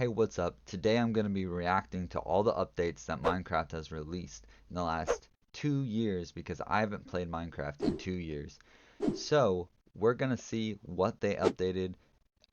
Hey, what's up? Today I'm going to be reacting to all the updates that Minecraft has released in the last 2 years because I haven't played Minecraft in 2 years. So, we're going to see what they updated,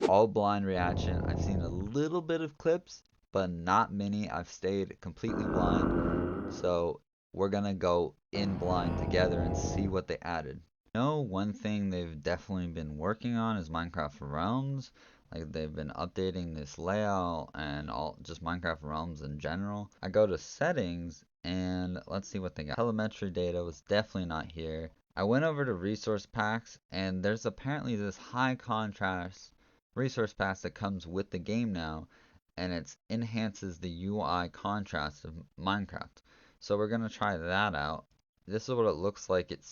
all blind reaction. I've seen a little bit of clips, but not many. I've stayed completely blind. So, we're going to go in blind together and see what they added. One thing they've definitely been working on is Minecraft Realms. Like they've been updating this layout and all just Minecraft Realms in general. I go to settings and let's see what they got. Telemetry data was definitely not here. I went over to resource packs and there's apparently this high contrast resource pack that comes with the game now, and it enhances the UI contrast of Minecraft. So we're gonna try that out. This is what it looks like. It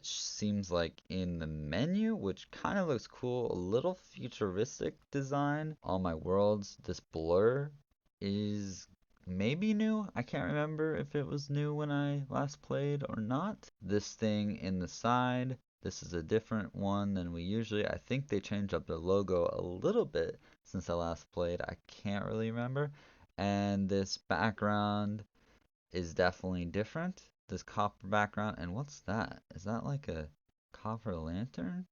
seems like in the menu, which kind of looks cool. A little futuristic design. All my worlds. This blur is maybe new. I can't remember if it was new when I last played or not. This thing in the side. This is a different one than we usually. I think they changed up the logo a little bit since I last played. I can't really remember. And this background is definitely different. This copper background, and what's that? Is that like a copper lantern?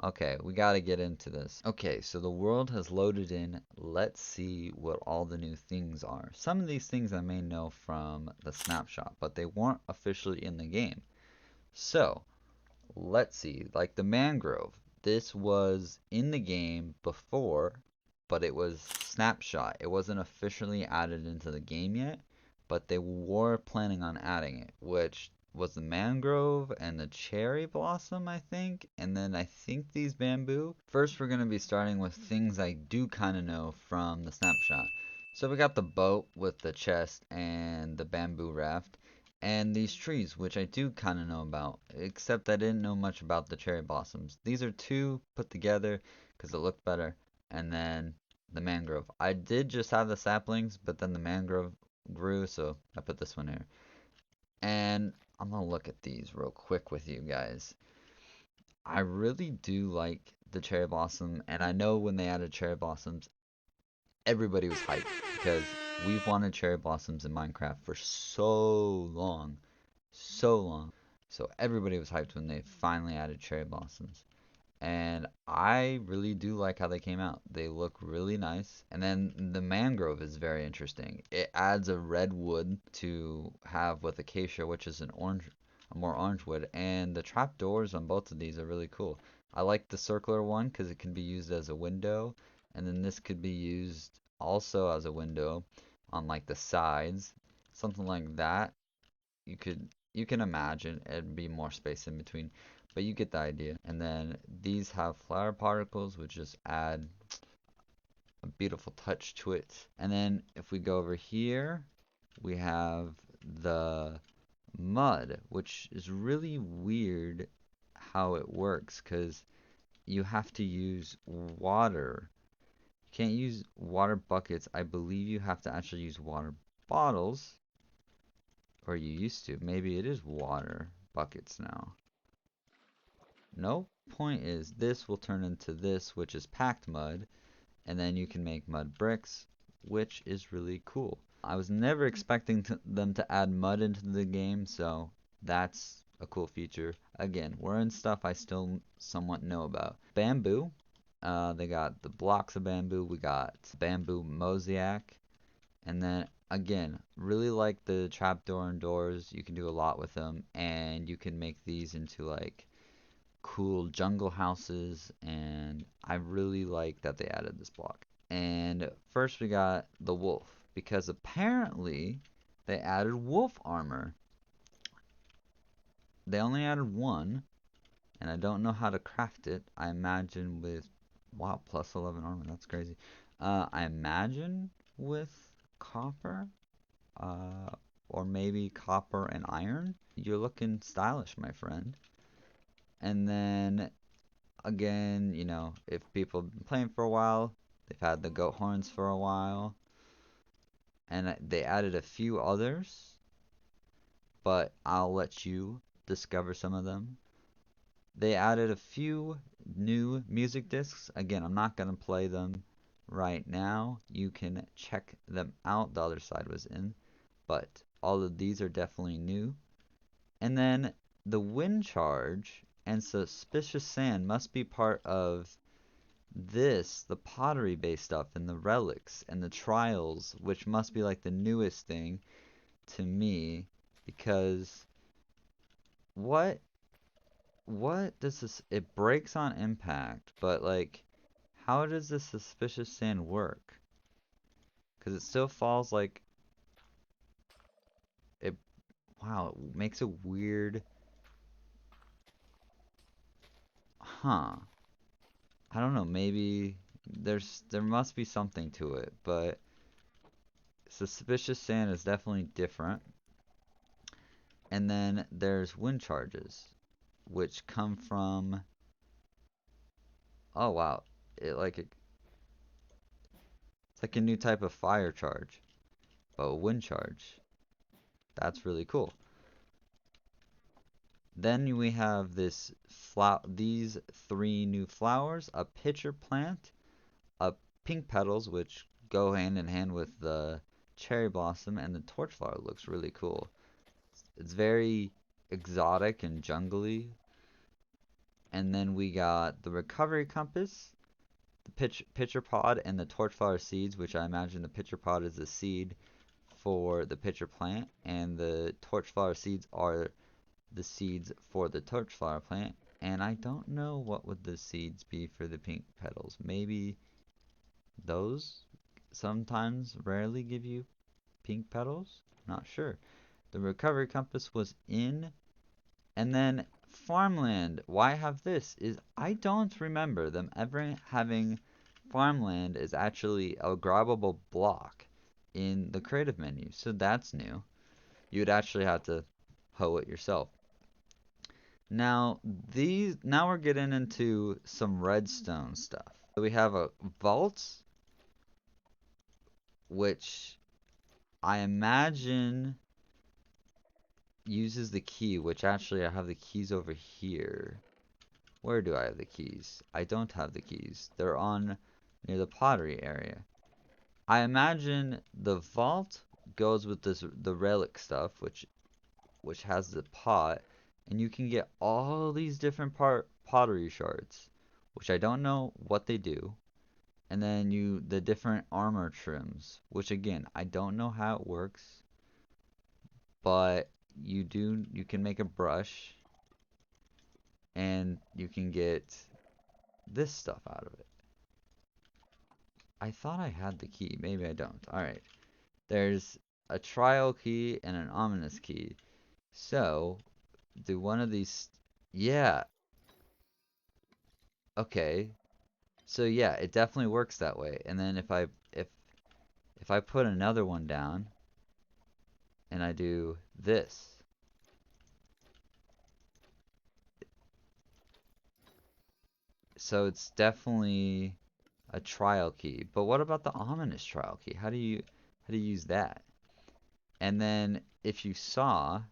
Okay, we gotta get into this. Okay, so the world has loaded in. Let's see what all the new things are. Some of these things I may know from the snapshot, but they weren't officially in the game. So, let's see. Like the mangrove. This was in the game before, but it was snapshot. It wasn't officially added into the game yet, but they were planning on adding it, which was the mangrove and the cherry blossom, I think, and then I think these bamboo. First, we're going to be starting with things I do kind of know from the snapshot. So we got the boat with the chest and the bamboo raft, and these trees, which I do kind of know about, except I didn't know much about the cherry blossoms. These are two put together because it looked better, and then the mangrove. I did just have the saplings, but then the mangrove grew, so I put this one here. And I'm gonna look at these real quick with you guys. I really do like the cherry blossom, and I know when they added cherry blossoms, everybody was hyped because we've wanted cherry blossoms in Minecraft for so long, so long. So everybody was hyped when they finally added cherry blossoms. And I really do like how they came out. They look really nice. And then the mangrove is very interesting. It adds a red wood to have with acacia, which is a more orange wood. And the trapdoors on both of these are really cool. I like the circular one because it can be used as a window, and then this could be used also as a window on like the sides, something like that. You can imagine it'd be more space in between, but you get the idea. And then these have flower particles, which just add a beautiful touch to it. And then if we go over here, we have the mud, which is really weird how it works because you have to use water. You can't use water buckets. I believe you have to actually use water bottles, or you used to. Maybe it is water buckets now. No, point is this will turn into this, which is packed mud, and then you can make mud bricks, which is really cool. I was never expecting them to add mud into the game, so that's a cool feature. Again, we're in stuff I still somewhat know about. Bamboo, they got the blocks of bamboo, we got bamboo mosaic, and then again, really like the trapdoor and doors. You can do a lot with them, and you can make these into like cool jungle houses, and I really like that they added this block. And first we got the wolf, because apparently they added wolf armor. They only added one, and I don't know how to craft it. I imagine with, wow, plus 11 armor, that's crazy. I imagine with copper, uh, or maybe copper and iron. You're looking stylish, my friend. And then again, if people have been playing for a while, they've had the goat horns for a while, and they added a few others, but I'll let you discover some of them. They added a few new music discs. Again, I'm not going to play them right now. You can check them out. The other side was in, but all of these are definitely new. And then the wind charge and suspicious sand must be part of this, the pottery based stuff and the relics and the trials, which must be like the newest thing to me because what what does this, it breaks on impact, but like how does this suspicious sand work? Because it still falls like it. Wow, it makes a weird. Huh. I don't know. Maybe there must be something to it, but suspicious sand is definitely different. And then there's wind charges, which come from. Oh wow, it's like a new type of fire charge, but a wind charge. That's really cool. Then we have these three new flowers, a pitcher plant, a pink petals, which go hand in hand with the cherry blossom, and the torch flower looks really cool. It's very exotic and jungly. And then we got the recovery compass, the pitcher pod, and the torch flower seeds, which I imagine the pitcher pod is the seed for the pitcher plant, and the torch flower seeds are the seeds for the torch flower plant. And I don't know what would the seeds be for the pink petals. Maybe those sometimes rarely give you pink petals? Not sure. The recovery compass was in. And then farmland. Why I have this is I don't remember them ever having farmland is actually a grabbable block in the creative menu. So that's new. You would actually have to hoe it yourself. Now we're getting into some redstone stuff. So we have a vault, which I imagine uses the key, which actually I have the keys over here. Where do I have the keys? I don't have the keys. They're on near the pottery area. I imagine the vault goes with the relic stuff, which has the pot, and you can get all these different pottery shards, which I don't know what they do. And then the different armor trims, which again I don't know how it works, but you can make a brush and you can get this stuff out of it. I thought I had the key. Maybe I don't. Alright. There's a trial key and an ominous key. So, do one of these. Yeah. Okay. So yeah, it definitely works that way. And then if I put another one down and I do this. So it's definitely a trial key. But what about the ominous trial key? How do you use that? And then if you saw,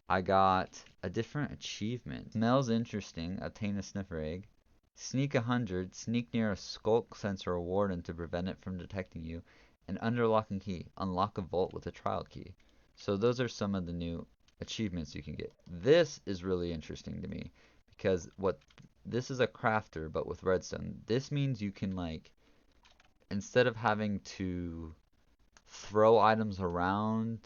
I got a different achievement. Smells interesting. Obtain a sniffer egg. Sneak 100. Sneak near a skulk sensor or warden to prevent it from detecting you. And under lock and key. Unlock a vault with a trial key. So those are some of the new achievements you can get. This is really interesting to me because this is a crafter but with redstone. This means you can like instead of having to throw items around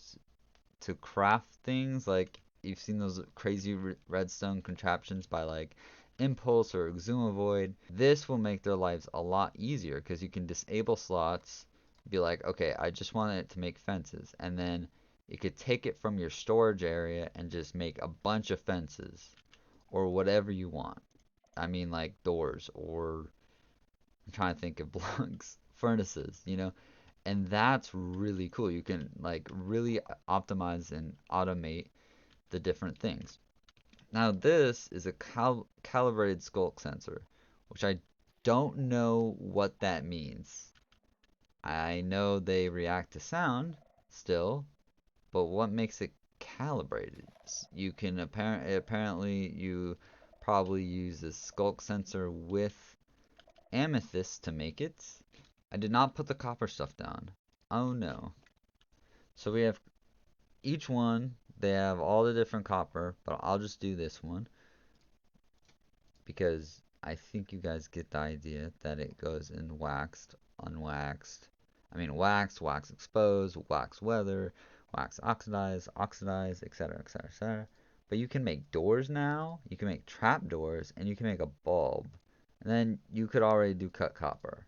to craft things like you've seen those crazy redstone contraptions by like Impulse or Exuma. This will make their lives a lot easier because you can disable slots, be like, okay, I just want it to make fences, and then it could take it from your storage area and just make a bunch of fences or whatever you want. I mean, like doors or I'm trying to think of blocks, furnaces, and that's really cool. You can like really optimize and automate the different things. Now this is a calibrated skulk sensor, which I don't know what that means. I know they react to sound still, but what makes it calibrated? You can apparently you probably use a skulk sensor with amethyst to make it. I did not put the copper stuff down. Oh no. So we have each one, they have all the different copper, but I'll just do this one because I think you guys get the idea that it goes in waxed, unwaxed. I mean waxed, wax exposed, wax weather, wax oxidized, oxidized, etc., etc., etc. But you can make doors now, you can make trap doors, and you can make a bulb. And then you could already do cut copper.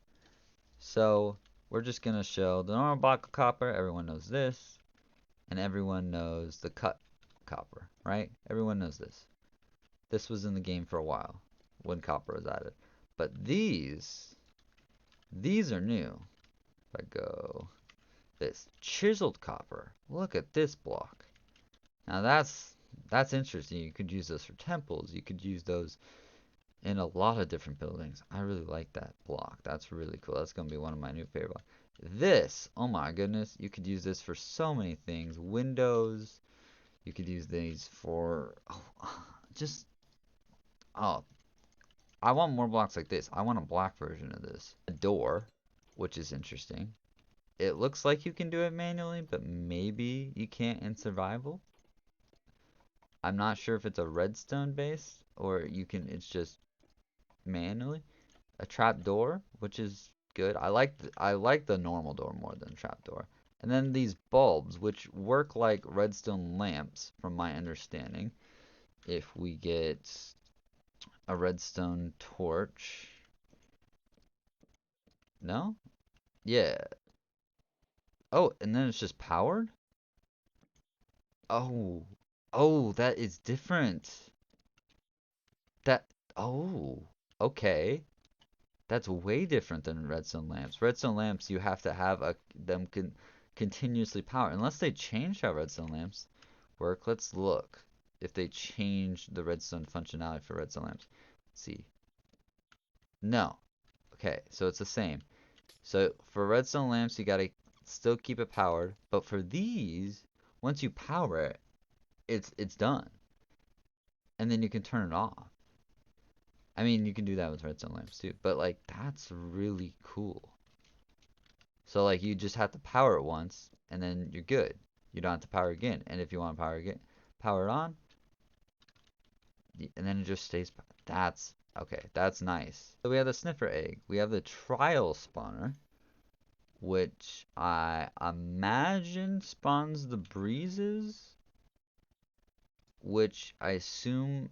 So we're just going to show the normal block of copper. Everyone knows this. And everyone knows the cut copper, right? Everyone knows this. This was in the game for a while when copper was added. But these are new. If I go this chiseled copper, look at this block. Now that's interesting. You could use those for temples. You could use those in a lot of different buildings. I really like that block. That's really cool. That's going to be one of my new favorite blocks. This, oh my goodness, you could use this for so many things. Windows. You could use these for just oh, I want more blocks like this. I want a black version of this. A door, which is interesting. It looks like you can do it manually, but maybe you can't in survival. I'm not sure if it's a redstone based or you can it's just manually. A trap door, which is good. I like the normal door more than trap door. And then these bulbs, which work like redstone lamps, from my understanding. If we get a redstone torch, no? Yeah. Oh, and then it's just powered? Oh. Oh, that is different. That, oh, okay. That's way different than redstone lamps. Redstone lamps, you have to have them continuously power. Unless they change how redstone lamps work. Let's look if they change the redstone functionality for redstone lamps. Let's see. No. Okay, so it's the same. So for redstone lamps, you gotta still keep it powered. But for these, once you power it, it's done. And then you can turn it off. I mean, you can do that with redstone lamps too. But like, that's really cool. So like you just have to power it once and then you're good. You don't have to power again. And if you want to power it on, and then it just stays. That's okay. That's nice. So we have the sniffer egg. We have the trial spawner, which I imagine spawns the breezes, which I assume,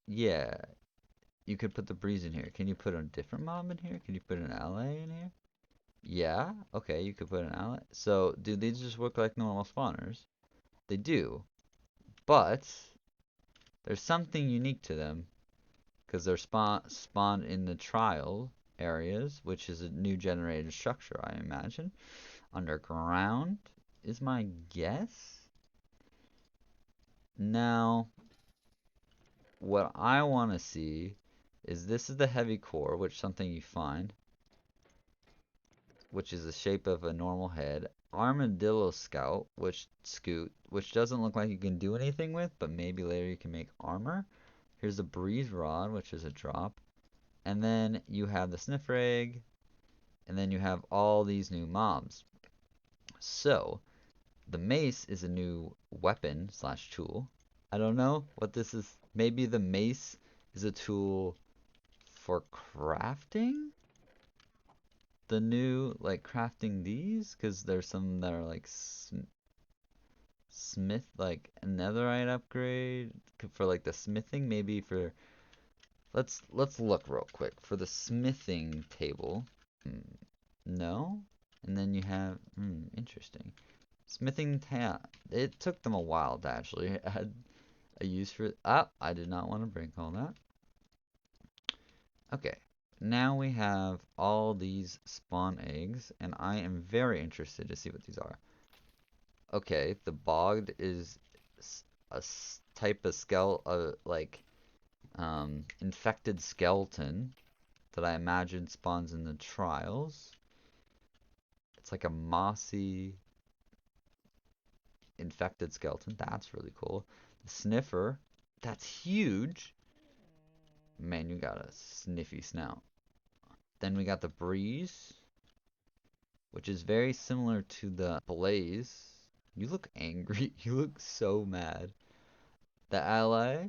yeah, you could put the breeze in here. Can you put a different mob in here? Can you put an ally in here? Yeah, okay, you could put an ally. So, do these just work like normal spawners? They do, but there's something unique to them because they're spawned in the trial areas, which is a new generated structure, I imagine. Underground is my guess. Now, what I want to see is this is the heavy core, which is something you find, which is the shape of a normal head. Armadillo scoot, which doesn't look like you can do anything with, but maybe later you can make armor. Here's a breeze rod, which is a drop. And then you have the sniffer egg, and then you have all these new mobs. So, the mace is a new weapon slash tool. I don't know what this is. Maybe the mace is a tool for crafting? The new, like, crafting these? Because there's some that are, like, smith, like, a netherite upgrade for, like, the smithing. Maybe for, let's look real quick. For the smithing table. No? And then you have, interesting. Smithing tab. It took them a while to actually add a use for. Ah, I did not want to break all that. Okay, now we have all these spawn eggs, and I am very interested to see what these are. Okay, the bogged is a type of infected skeleton that I imagine spawns in the trials. It's like a mossy infected skeleton. That's really cool. The sniffer, that's huge. Man, you got a sniffy snout. Then we got the breeze. which is very similar to the blaze. You look angry. You look so mad. The ally,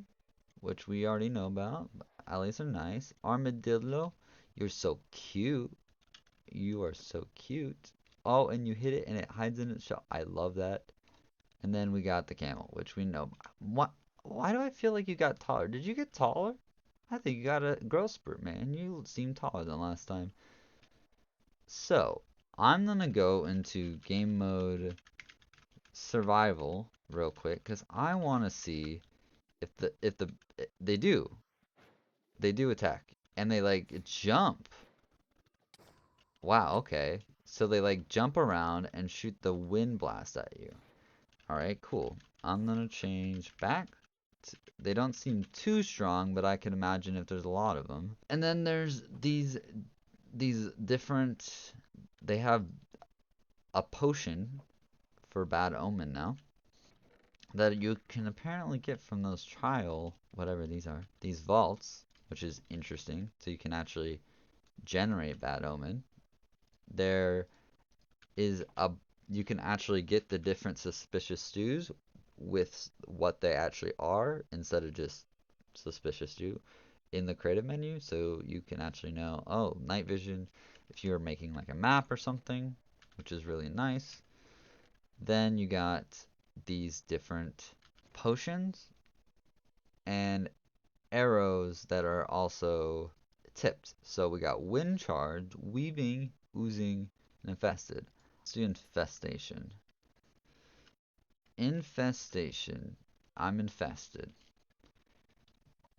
which we already know about. Allies are nice. Armadillo, you're so cute. You are so cute. Oh, and you hit it and it hides in its shell. I love that. And then we got the camel, which we know. What? Why do I feel like you got taller? Did you get taller? I think you got a growth spurt, man. You seem taller than last time. So, I'm gonna go into game mode survival real quick because I want to see if the they do attack and they like jump. Wow, okay. So they like jump around and shoot the wind blast at you. All right, cool. I'm gonna change back. They don't seem too strong, but I can imagine if there's a lot of them. And then there's these different. They have a potion for bad omen now that you can apparently get from those trial whatever these are. These vaults, which is interesting. So you can actually generate bad omen. There is a you can actually get the different suspicious stews with what they actually are instead of just suspicious stew in the creative menu, so you can actually know, oh, night vision if you're making like a map or something, which is really nice. Then you got these different potions and arrows that are also tipped. So we got wind charge, weaving, oozing, and infested. Let's do infestation. Infestation. I'm infested.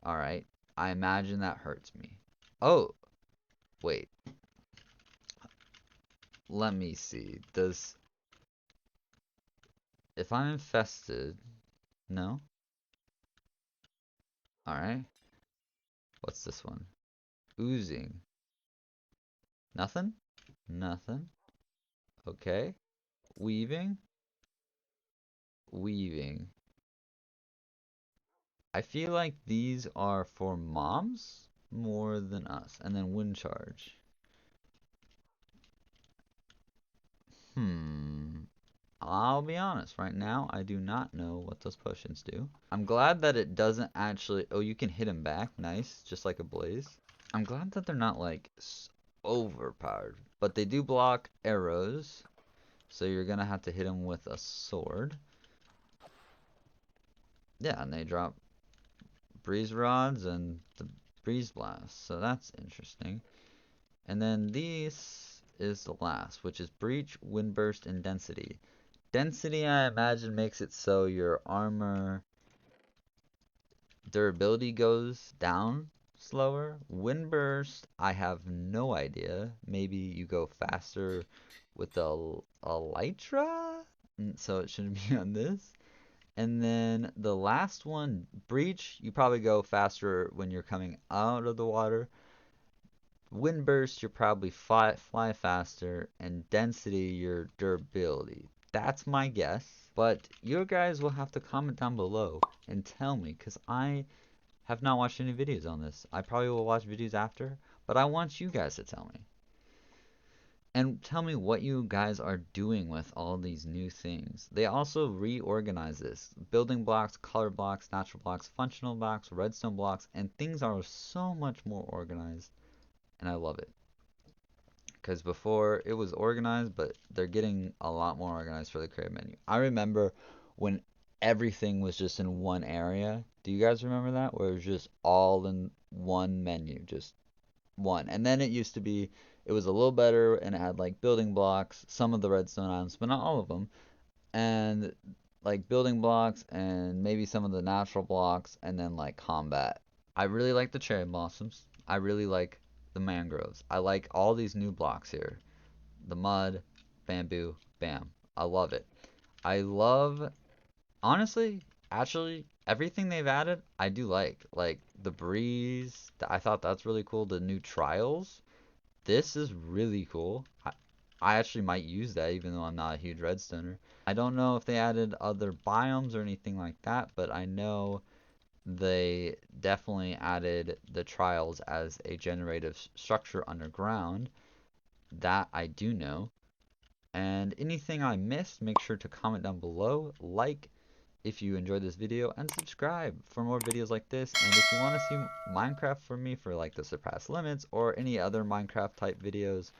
Alright. I imagine that hurts me. Oh, wait. Let me see. If I'm infested, no? Alright. What's this one? Oozing. Nothing? Nothing. Okay. Weaving. Weaving. I feel like these are for moms more than us. And then wind charge. I'll be honest, right now I do not know what those potions do. I'm glad that it doesn't actually. Oh, you can hit him back. Nice, just like a blaze. I'm glad that they're not like overpowered, but they do block arrows, so you're gonna have to hit him with a sword. Yeah, and they drop breeze rods and the breeze blast, so that's interesting. And then these is the last, which is breach, windburst, and density. Density, I imagine, makes it so your armor durability goes down slower. Windburst, I have no idea. Maybe you go faster with the elytra, so it shouldn't be on this. And then the last one, breach, you probably go faster when you're coming out of the water. Windburst, you're probably fly faster, and density, your durability. That's my guess. But you guys will have to comment down below and tell me, because I have not watched any videos on this. I probably will watch videos after, but I want you guys to tell me. And tell me what you guys are doing with all these new things. They also reorganize this. Building blocks, color blocks, natural blocks, functional blocks, redstone blocks, and things are so much more organized. And I love it. Because before it was organized, but they're getting a lot more organized for the create menu. I remember when everything was just in one area. Do you guys remember that? Where it was just all in one menu, just one. And then it used to be, it was a little better and it had like building blocks, some of the redstone items, but not all of them. And like building blocks and maybe some of the natural blocks and then like combat. I really like the cherry blossoms. I really like the mangroves. I like all these new blocks here. The mud, bamboo, bam. I love it. I love, honestly, actually, everything they've added, I do like. Like the breeze, I thought that's really cool. The new trials, this is really cool. I actually might use that even though I'm not a huge redstoner. I don't know if they added other biomes or anything like that, but I know they definitely added the trials as a generative structure underground. That I do know. And anything I missed, make sure to comment down below, like if you enjoyed this video, and subscribe for more videos like this. And if you want to see Minecraft from me for like the Surpass Limits or any other Minecraft type videos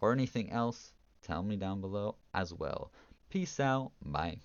or anything else, tell me down below as well. Peace out. Bye.